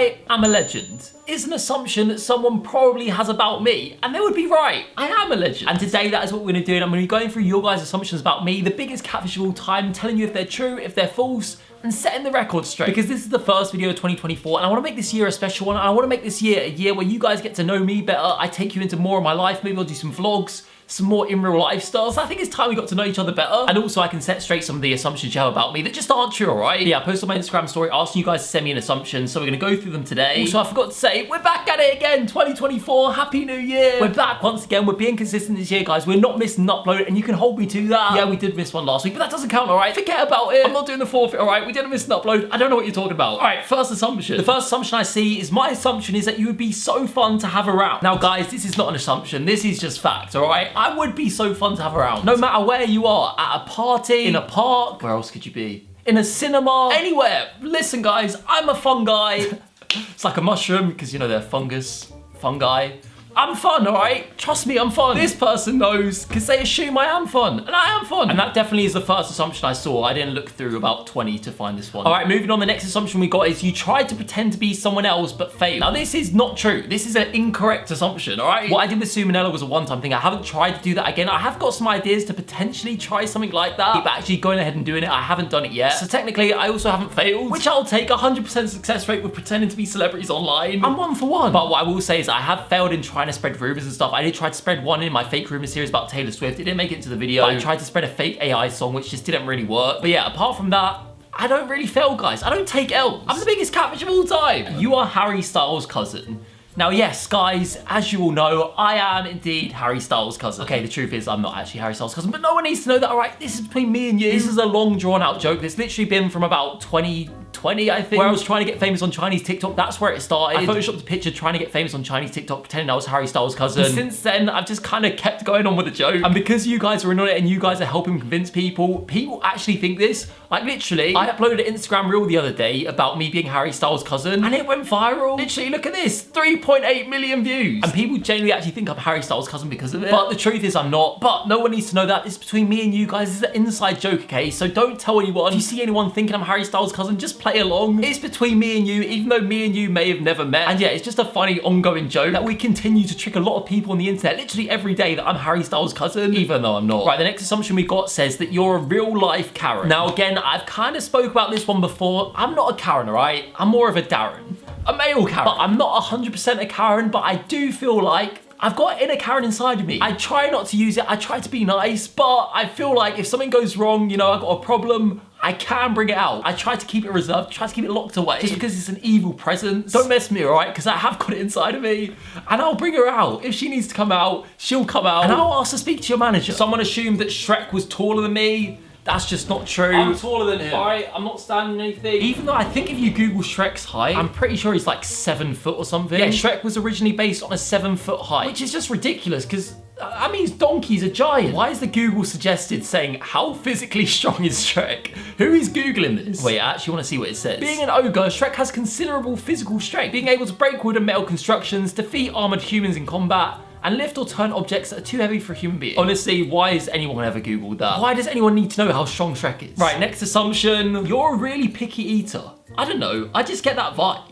I am a legend is an assumption that someone probably has about me, and they would be right. I am a legend. And today that is what we're gonna do, and I'm gonna be going through your guys' assumptions about me, the biggest catfish of all time, telling you if they're true, if they're false, and setting the record straight. Because this is the first video of 2024, and I wanna make this year a special one. I wanna make this year a year where you guys get to know me better. I take you into more of my life. Maybe I'll do some vlogs, some more in real life stuff. So I think it's time we got to know each other better. And also I can set straight some of the assumptions you have about me that just aren't true, all right? Yeah, I posted on my Instagram story asking you guys to send me an assumption. So we're gonna go through them today. Also, I forgot to say, we're back at it again, 2024, Happy New Year. We're back once again. We're being consistent this year, guys. We're not missing an upload, and you can hold me to that. Yeah, we did miss one last week, but that doesn't count, all right? Forget about it. I'm not doing the forfeit, all right? We didn't miss an upload. I don't know what you're talking about. All right, first assumption. The first assumption I see is my assumption is that you would be so fun to have around. Now, guys, this is not an assumption. This is just fact, all right? I would be so fun to have around. No matter where you are, at a party, in a park, where else could you be? In a cinema, anywhere. Listen, guys, I'm a fun guy. It's like a mushroom, because you know they're fungi. I'm fun, all right? Trust me, I'm fun. This person knows, because they assume I am fun, and I am fun. And that definitely is the first assumption I saw. I didn't look through about 20 to find this one. All right, moving on, the next assumption we got is you tried to pretend to be someone else, but failed. Now, this is not true. This is an incorrect assumption, all right? What I did with Sue Manella was a one-time thing. I haven't tried to do that again. I have got some ideas to potentially try something like that, but actually going ahead and doing it, I haven't done it yet. So technically, I also haven't failed, which I'll take. 100% success rate with pretending to be celebrities online. I'm 1 for 1. But what I will say is I have failed in trying to spread rumors and stuff. I did try to spread one in my fake rumor series about Taylor Swift. It didn't make it into the video. I tried to spread a fake AI song, which just didn't really work. But yeah, apart from that, I don't really fail, guys. I don't take L's. I'm the biggest catfish of all time. You are Harry Styles' cousin. Now, yes, guys, as you all know, I am indeed Harry Styles' cousin. Okay, the truth is I'm not actually Harry Styles' cousin, but no one needs to know that, all right? This is between me and you. This is a long drawn out joke that's literally been from about 2020, I think, where I was trying to get famous on Chinese TikTok. That's where it started. I photoshopped a picture trying to get famous on Chinese TikTok, pretending I was Harry Styles' cousin. And since then, I've just kind of kept going on with the joke. And because you guys are in on it and you guys are helping convince people actually think this. Like literally, I uploaded an Instagram reel the other day about me being Harry Styles' cousin, and it went viral. Literally, look at this, 3.8 million views. And people genuinely actually think I'm Harry Styles' cousin because of it. But the truth is I'm not. But no one needs to know that. It's between me and you guys. This is an inside joke, okay? So don't tell anyone. If you see anyone thinking I'm Harry Styles' cousin, just play along. It's between me and you, even though me and you may have never met. And yeah, it's just a funny ongoing joke that we continue to trick a lot of people on the internet literally every day that I'm Harry Styles' cousin, even though I'm not. Right, the next assumption we got says that you're a real life Karen. Now again, I've kind of spoke about this one before. I'm not a Karen, all right? I'm more of a Darren. A male Karen. But I'm not 100% a Karen, but I do feel like I've got inner Karen inside of me. I try not to use it. I try to be nice, but I feel like if something goes wrong, you know, I've got a problem, I can bring it out. I try to keep it reserved, try to keep it locked away, just because it's an evil presence. Don't mess with me, all right? Because I have got it inside of me, and I'll bring her out. If she needs to come out, she'll come out, and I'll ask to speak to your manager. Someone assumed that Shrek was taller than me. That's just not true. I'm taller than him. All right, I'm not standing anything. Even though I think if you Google Shrek's height, I'm pretty sure he's like 7 foot or something. Yeah, Shrek was originally based on a 7 foot height, which is just ridiculous because I mean, his donkey's a giant. Why is the Google suggested saying, how physically strong is Shrek? Who is Googling this? Wait, I actually want to see what it says. Being an ogre, Shrek has considerable physical strength, being able to break wood and metal constructions, defeat armored humans in combat, and lift or turn objects that are too heavy for a human being. Honestly, why has anyone ever Googled that? Why does anyone need to know how strong Shrek is? Right, next assumption, you're a really picky eater. I don't know, I just get that vibe.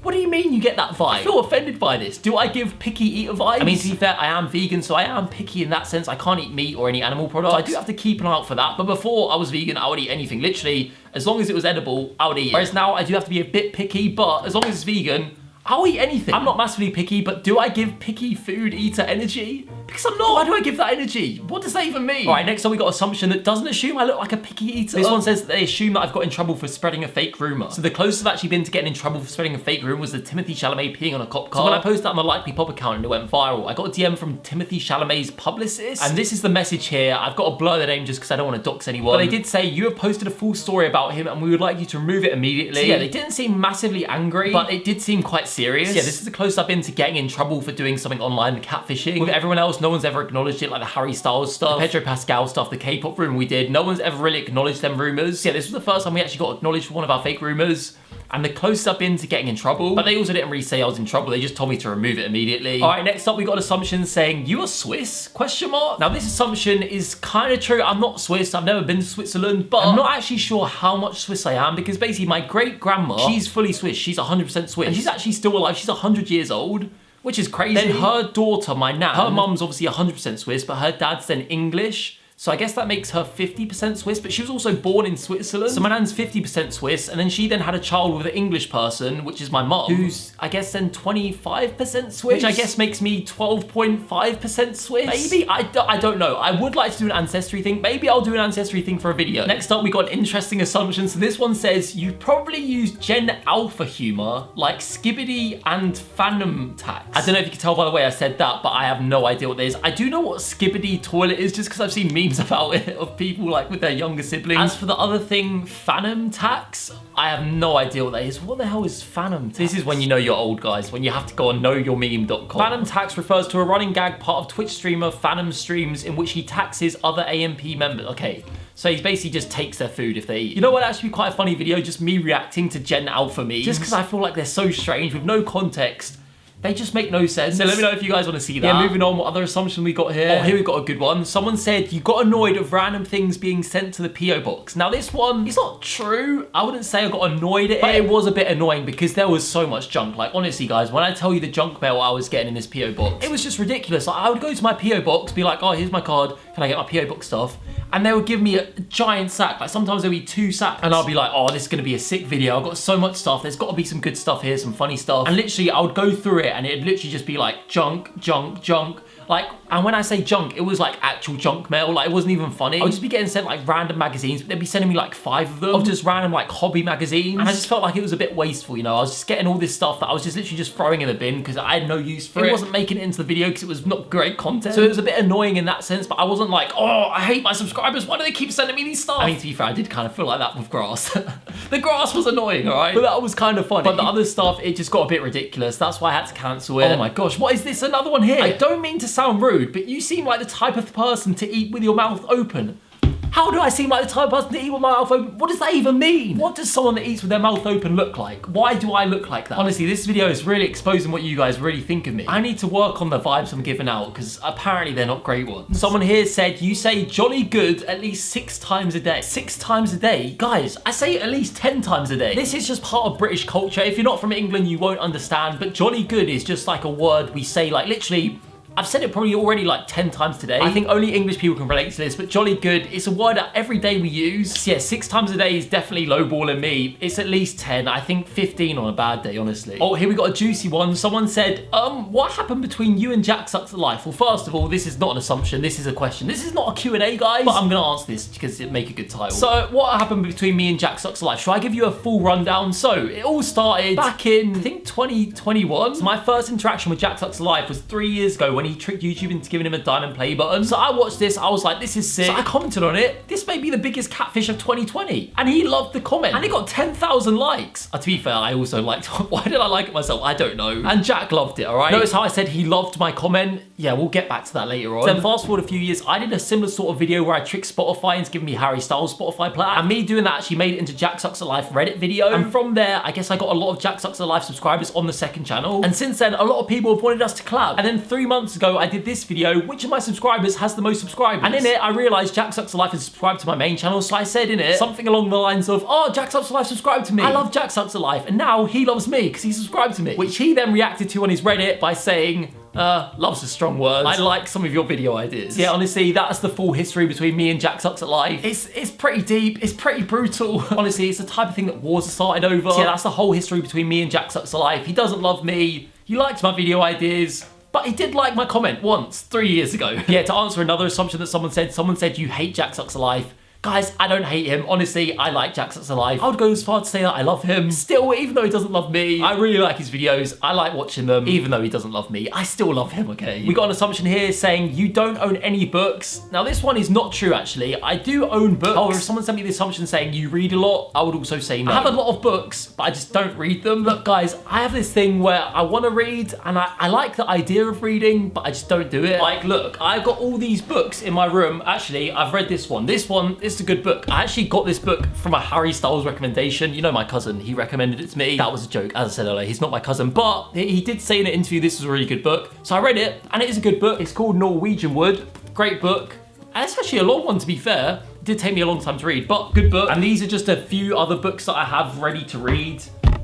What do you mean you get that vibe? I feel offended by this. Do I give picky eater vibes? I mean, to be fair, I am vegan, so I am picky in that sense. I can't eat meat or any animal products. So I do have to keep an eye out for that. But before I was vegan, I would eat anything. Literally, as long as it was edible, I would eat it. Whereas now I do have to be a bit picky, but as long as it's vegan, I'll eat anything. I'm not massively picky, but do I give picky food eater energy? Because I'm not. Why do I give that energy? What does that even mean? All right, next up we got assumption that doesn't assume I look like a picky eater. This one says that they assume that I've got in trouble for spreading a fake rumor. So the closest I've actually been to getting in trouble for spreading a fake rumor was the Timothy Chalamet peeing on a cop car. So when I posted that on the Likely Pop account and it went viral, I got a DM from Timothy Chalamet's publicist. And this is the message here. I've got to blur the name just because I don't want to dox anyone. But they did say, you have posted a full story about him and we would like you to remove it immediately. So yeah, they didn't seem massively angry, but it did seem quite serious. So yeah, this is the closest I've been to getting in trouble for doing something online and catfishing. With everyone else, no one's ever acknowledged it, like the Harry Styles stuff, the Pedro Pascal stuff, the K-pop rumor we did. No one's ever really acknowledged them rumors. Yeah, this was the first time we actually got acknowledged for one of our fake rumors. and the closest I've been to getting in trouble, but they also didn't really say I was in trouble. They just told me to remove it immediately. All right, next up we got an assumption saying, you are Swiss, question mark. Now this assumption is kind of true. I'm not Swiss, I've never been to Switzerland, but I'm not actually sure how much Swiss I am, because basically my great grandma, she's fully Swiss, she's 100% Swiss, and she's actually still alive, she's 100 years old, which is crazy. Then her daughter, my nan, her mum's obviously 100% Swiss, but her dad's then English. So I guess that makes her 50% Swiss, but she was also born in Switzerland. So my nan's 50% Swiss, and then she then had a child with an English person, which is my mum, who's, I guess, then 25% Swiss, which I guess makes me 12.5% Swiss. Maybe? I don't know. I would like to do an ancestry thing. Maybe I'll do an ancestry thing for a video. Next up, we got an interesting assumption. So this one says, you probably use Gen Alpha humor, like Skibbity and Phantom Tax. I don't know if you can tell by the way I said that, but I have no idea what that is. I do know what Skibbity toilet is, just because I've seen memes about it of people like with their younger siblings. As for the other thing, Phantom Tax, I have no idea what that is. What the hell is Phantom Tax? This is when you know you're old, guys, when you have to go on knowyourmeme.com. Phantom Tax refers to a running gag part of Twitch streamer Phantom streams in which he taxes other AMP members. Okay. So he basically just takes their food if they eat. You know what, actually be quite a funny video, just me reacting to Gen Alpha memes. Just because I feel like they're so strange with no context. They just make no sense. So let me know if you guys want to see that. Yeah, moving on, what other assumption we got here? Oh, here we got a good one. Someone said, you got annoyed of random things being sent to the PO box. Now this one, it's not true. I wouldn't say I got annoyed at it, but it was a bit annoying because there was so much junk. Like honestly guys, when I tell you the junk mail I was getting in this PO box, it was just ridiculous. Like I would go to my PO box, be like, oh, here's my card. Can I get my PO box stuff? And they would give me a giant sack. Like sometimes there'll be 2 sacks. And I'll be like, oh, this is gonna be a sick video. I've got so much stuff. There's gotta be some good stuff here, some funny stuff. And literally I would go through it and it'd literally just be like junk, junk, junk. Like, and when I say junk, it was like actual junk mail. Like it wasn't even funny. I would just be getting sent like random magazines, but they'd be sending me like 5 of them of just random like hobby magazines. And I just felt like it was a bit wasteful, you know? I was just getting all this stuff that I was just literally just throwing in the bin because I had no use for it. It wasn't making it into the video because it was not great content. So it was a bit annoying in that sense, but I wasn't like, oh, I hate my subscribers. Why do they keep sending me these stuff? I mean, to be fair, I did kind of feel like that with grass. The grass was annoying, all right? But that was kind of funny. But the other stuff, it just got a bit ridiculous. That's why I had to cancel it. Oh my gosh, what is this? Another one here. I don't mean to sound rude, but you seem like the type of person to eat with your mouth open. How do I seem like the type of person to eat with my mouth open? What does that even mean? What does someone that eats with their mouth open look like? Why do I look like that? Honestly, this video is really exposing what you guys really think of me. I need to work on the vibes I'm giving out because apparently they're not great ones. Someone here said, you say jolly good at least 6 times a day. 6 times a day? Guys, I say it at least 10 times a day. This is just part of British culture. If you're not from England, you won't understand, but jolly good is just like a word we say like literally. I've said it probably already like 10 times today. I think only English people can relate to this, but jolly good, it's a word that every day we use. So yeah, 6 times a day is definitely lowballing me. It's at least 10, I think 15 on a bad day, honestly. Oh, here we got a juicy one. Someone said, what happened between you and jacksucksatlife? Well, first of all, this is not an assumption, this is a question. This is not a Q&A, guys, but I'm gonna answer this because it'd make a good title. So what happened between me and jacksucksatlife? Should I give you a full rundown? So it all started back in, I think 2021. So my first interaction with jacksucksatlife was 3 years ago when he tricked YouTube into giving him a diamond play button. So I watched this, I was like, this is sick. So I commented on it. This may be the biggest catfish of 2020. And he loved the comment. And it got 10,000 likes. To be fair, I also liked it. Why did I like it myself? I don't know. And Jack loved it, all right? Notice how I said he loved my comment? Yeah, we'll get back to that later on. Then fast forward a few years, I did a similar sort of video where I tricked Spotify into giving me Harry Styles' Spotify player. And me doing that actually made it into jacksucksatlife Reddit video. And from there, I guess I got a lot of jacksucksatlife subscribers on the second channel. And since then, a lot of people have wanted us to collab. And then 3 months ago, I did this video, which of my subscribers has the most subscribers? And in it, I realized jacksucksatlife is subscribed to my main channel, so I said in it something along the lines of, oh, jacksucksatlife subscribed to me. I love jacksucksatlife, and now he loves me because he subscribed to me. Which he then reacted to on his Reddit by saying, love's a strong word. I like some of your video ideas. Yeah, honestly, that's the full history between me and jacksucksatlife. It's pretty deep, it's pretty brutal. Honestly, it's the type of thing that wars are started over. So yeah, that's the whole history between me and jacksucksatlife. He doesn't love me, he likes my video ideas, but he did like my comment once, 3 years ago. Yeah, to answer another assumption that someone said you hate jacksucksatlife. Guys, I don't hate him. Honestly, I like jacksucksatlife. I would go as far to say that I love him. Still, even though he doesn't love me, I really like his videos. I like watching them. Even though he doesn't love me, I still love him, okay? We got an assumption here saying you don't own any books. Now, this one is not true, actually. I do own books. However, if someone sent me the assumption saying you read a lot, I would also say no. I have a lot of books, but I just don't read them. Look, guys, I have this thing where I want to read, and I like the idea of reading, but I just don't do it. Like, look, I've got all these books in my room. Actually, I've read this one. This just a good book. I actually got this book from a Harry Styles recommendation. You know my cousin, he recommended it to me. That was a joke, as I said earlier, he's not my cousin, but he did say in an interview this was a really good book. So I read it, and it is a good book. It's called Norwegian Wood. Great book. And it's actually a long one, to be fair. It did take me a long time to read, but good book. And these are just a few other books that I have ready to read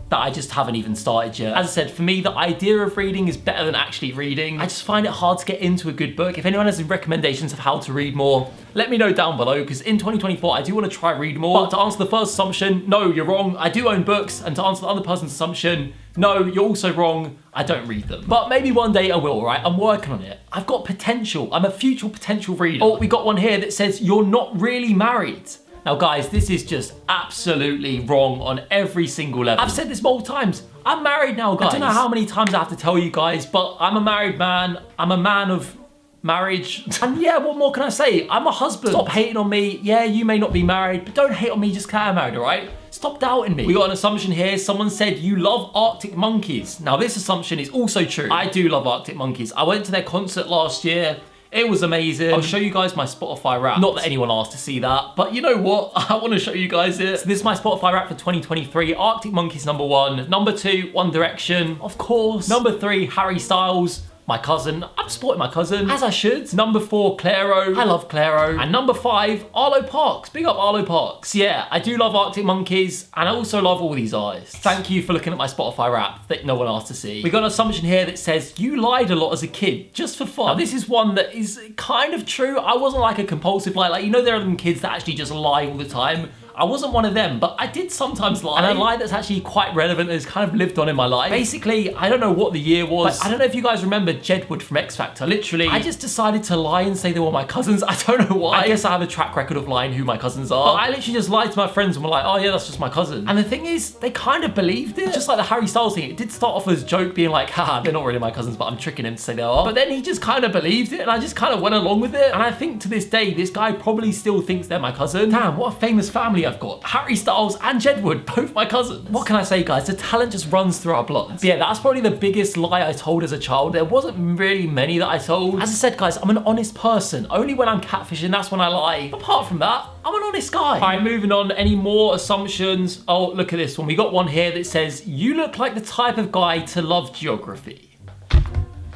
that I just haven't even started yet. As I said, for me, the idea of reading is better than actually reading. I just find it hard to get into a good book. If anyone has any recommendations of how to read more, let me know down below, because in 2024, I do want to try read more. But to answer the first assumption, no, you're wrong. I do own books. And to answer the other person's assumption, no, you're also wrong. I don't read them. But maybe one day I will, right? I'm working on it. I've got potential. I'm a future potential reader. Oh, we got one here that says, you're not really married. Now guys, this is just absolutely wrong on every single level. I've said this multiple times. I'm married now, guys. I don't know how many times I have to tell you guys, but I'm a married man. I'm a man of marriage. And yeah, what more can I say? I'm a husband. Stop hating on me. Yeah, you may not be married, but don't hate on me just because I'm married, all right? Stop doubting me. We got an assumption here. Someone said you love Arctic Monkeys. Now this assumption is also true. I do love Arctic Monkeys. I went to their concert last year. It was amazing. I'll show you guys my Spotify Wrapped. Not that anyone asked to see that, but you know what? I want to show you guys it. So this is my Spotify Wrapped for 2023. Arctic Monkeys #1. Number 2, One Direction, of course. Number 3, Harry Styles. My cousin. I'm supporting my cousin, as I should. Number 4, Clairo. I love Clairo. And number 5, Arlo Parks. Big up Arlo Parks. Yeah, I do love Arctic Monkeys, and I also love all these artists. Thank you for looking at my Spotify Wrapped that no one asked to see. We got an assumption here that says, you lied a lot as a kid, just for fun. Now, this is one that is kind of true. I wasn't like a compulsive lie. Like, you know, there are them kids that actually just lie all the time. I wasn't one of them, but I did sometimes lie. And a lie that's actually quite relevant and has kind of lived on in my life. Basically, I don't know what the year was. But I don't know if you guys remember Jedward from X Factor. Literally, I just decided to lie and say they were my cousins. I don't know why. I guess I have a track record of lying who my cousins are. But I literally just lied to my friends and were like, oh yeah, that's just my cousin. And the thing is, they kind of believed it. Just like the Harry Styles thing, it did start off as a joke being like, haha, they're not really my cousins, but I'm tricking him to say they are. But then he just kind of believed it and I just kind of went along with it. And I think to this day, this guy probably still thinks they're my cousin. Damn, what a famous family I've got. Harry Styles and Jedward, both my cousins. What can I say, guys? The talent just runs through our blood. But yeah, that's probably the biggest lie I told as a child. There wasn't really many that I told. As I said, guys, I'm an honest person. Only when I'm catfishing, that's when I lie. Apart from that, I'm an honest guy. All right, moving on. Any more assumptions? Oh, look at this one. We got one here that says, you look like the type of guy to love geography.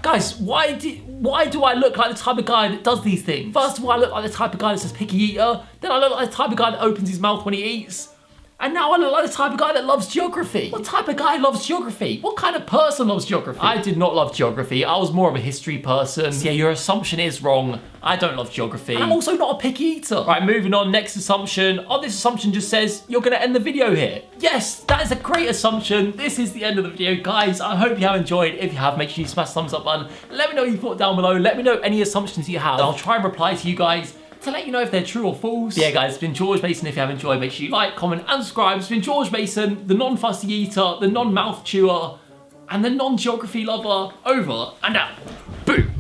Guys, why do I look like the type of guy that does these things? First of all, I look like the type of guy that says picky eater. Then I look like the type of guy that opens his mouth when he eats. And now I look like the type of guy that loves geography. What type of guy loves geography? What kind of person loves geography? I did not love geography. I was more of a history person. So yeah, your assumption is wrong. I don't love geography. And I'm also not a picky eater. Right, moving on. Next assumption. Oh, this assumption just says you're gonna end the video here. Yes, that is a great assumption. This is the end of the video, guys. I hope you have enjoyed. If you have, make sure you smash the thumbs up button. Let me know what you thought down below. Let me know any assumptions you have. And I'll try and reply to you guys to let you know if they're true or false. Yeah, guys, it's been Georgemason. If you have enjoyed, make sure you like, comment, and subscribe. It's been Georgemason, the non-fussy eater, the non-mouth chewer, and the non-geography lover. Over and out.